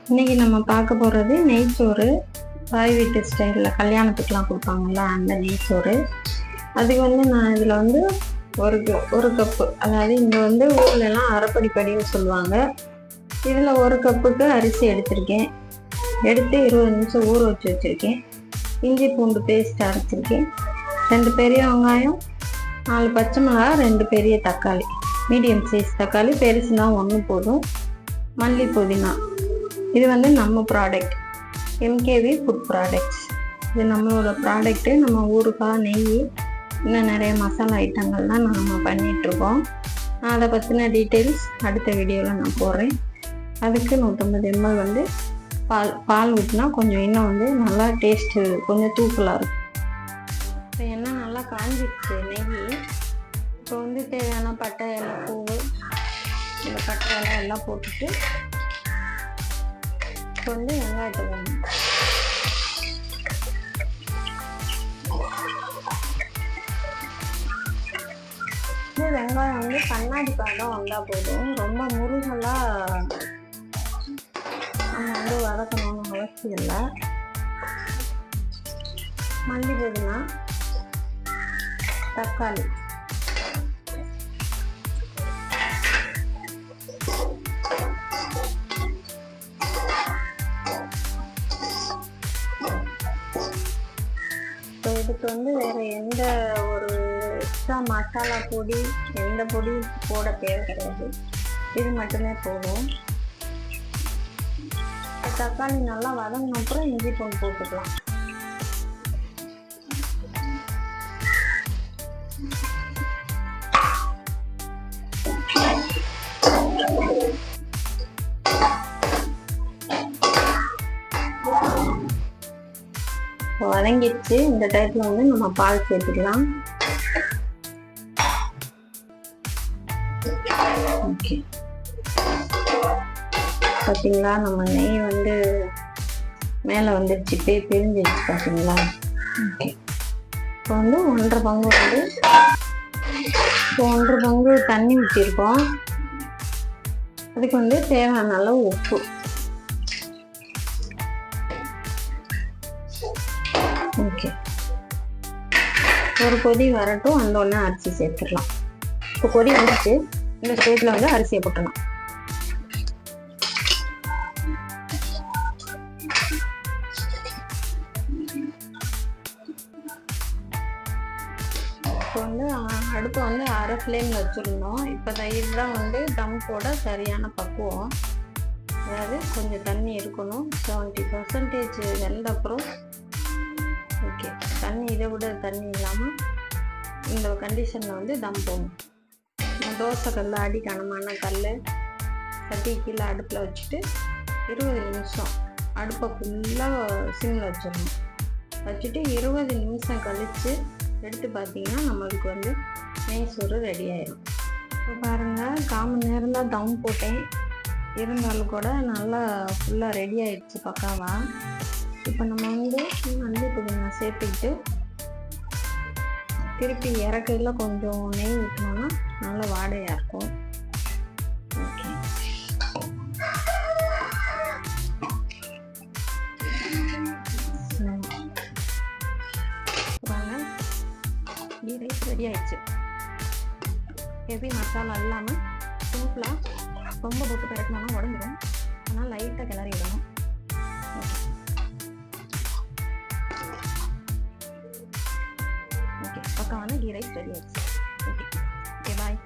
இன்னைக்கு நம்ம பார்க்க போகிறது நெய்ச்சோறு. தாய் வீட்டு ஸ்டைலில் கல்யாணத்துக்குலாம் கொடுப்பாங்கள்ல, அந்த நெய்ச்சோறு. அதுக்கு நான் இதில் ஒரு கப்பு, அதாவது இங்கே ஊர்லலாம் அரைப்படிப்படின்னு சொல்லுவாங்க. இதில் ஒரு கப்புக்கு அரிசி எடுத்திருக்கேன். எடுத்து 20 நிமிஷம் ஊற வச்சுருக்கேன். இஞ்சி பூண்டு பேஸ்ட் அரைச்சிருக்கேன். 2 பெரிய வெங்காயம், 4 பச்சை மிளகா, 2 பெரிய தக்காளி, மீடியம் சைஸ் தக்காளி, பெருசுனா 1 போதும். மல்லி, புதினா. இது நம்ம ப்ராடக்ட், எம்கேவி ஃபுட் ப்ராடக்ட்ஸ். இது நம்மளோட ப்ராடக்ட்டு. நம்ம ஊறுகாய், நெய், இன்னும் நிறைய மசாலா ஐட்டங்கள்லாம் நம்ம பண்ணிகிட்ருக்கோம். அதை பற்றின டீட்டெயில்ஸ் அடுத்த வீடியோவில் நான் போடுறேன். அதுக்கு 150 ml பால் ஊற்றினா கொஞ்சம் இன்னும் நல்லா டேஸ்ட்டு கொஞ்சம் தூக்கலாக இருக்கும். இப்போ எண்ணெய் நல்லா காஞ்சிடுச்சு. நெய் இப்போ தேவையான பட்டை, இலை, பூவு, இந்த பட்டை இலை எல்லாம் போட்டுட்டு இப்போ வெங்காயத்தை போடணும். வெங்காயம் கண்ணாடி பழம் வந்தால் போதும். ரொம்ப முருகலாக நம்ம வதக்கணும்னு அவசியம் இல்லை. மல்லி, புதினா, தக்காளி, இதுக்கு வேற எந்த ஒரு எக்ஸ்ட்ரா மசாலா பொடி, எந்த பொடி போட தேவை கிடையாது. இது மட்டுமே போதும். தக்காளி நல்லா வதங்கின அப்புறம் இஞ்சி பூண்டு போட்டுக்கலாம். வதங்கிடுச்சு. இந்த டைப்ல நம்ம பால் சேர்த்துக்கலாம். ஓகே, பார்த்தீங்களா நம்ம நெய் மேலே வந்துடுச்சு, பிரிஞ்சிடுச்சு. பார்த்தீங்களா? ஓகே, இப்போ 1.5 பங்கு 1.5 பங்கு தண்ணி ஊற்றிருக்கோம். அதுக்கு தேவையான அளவு உப்பு. ஓகே, ஒரு கொதி வரட்டும். வந்தோடனே அரிசி சேர்த்துடலாம். இப்போ கொதி வந்துச்சு. இந்த ஸ்டேஜில் அரிசியை போட்டுடலாம். இப்போ அடுப்பை அரை ஃப்ளேமில் வச்சுருந்தோம். இப்போ இதுதான் தம் போட சரியான பக்குவம். அதாவது கொஞ்சம் தண்ணி இருக்கணும். 70% வெந்த அப்புறம் ஓகே, தண்ணி இதை விட தண்ணி இல்லாமல் இந்த கண்டிஷனில் தம் போடணும். தோசை கல், அடி கனமான கல், சட்டி கீழே அடுப்பில் வச்சுட்டு 20 நிமிஷம் அடுப்பை ஃபுல்லாக சிம்மில் வச்சிடணும். வச்சுட்டு 20 நிமிஷம் கழித்து எடுத்து பார்த்தீங்கன்னா நம்மளுக்கு நெய் சோறு ரெடி ஆயிடும். இப்போ பாருங்கள், 1/4 மணி நேரம் தான் தம் போட்டேன். இருந்தாலும் கூட நல்லா ஃபுல்லாக ரெடி ஆகிடுச்சு பக்காவாக. இப்போ நம்ம மல்லி, புதினா சேர்த்துக்கிட்டு திருப்பி இறக்கையில் கொஞ்சம் நெய் ஊற்றினோன்னா நல்ல வாடையாக இருக்கும். ஓகே, கீ ரைஸ் ரெடி ஆயிடுச்சு. ஹெவி மசாலா இல்லாமல் சிம்பிளாக, ரொம்ப போட்டு பிறக்கணும்னா உடஞ்சிடும். ஆனால் லைட்டாக கிளறி விடணும். ஓகே, பக்காவான கீ ரைஸ் ரெடி ஆயிடுச்சு. ஓகே, பாய்.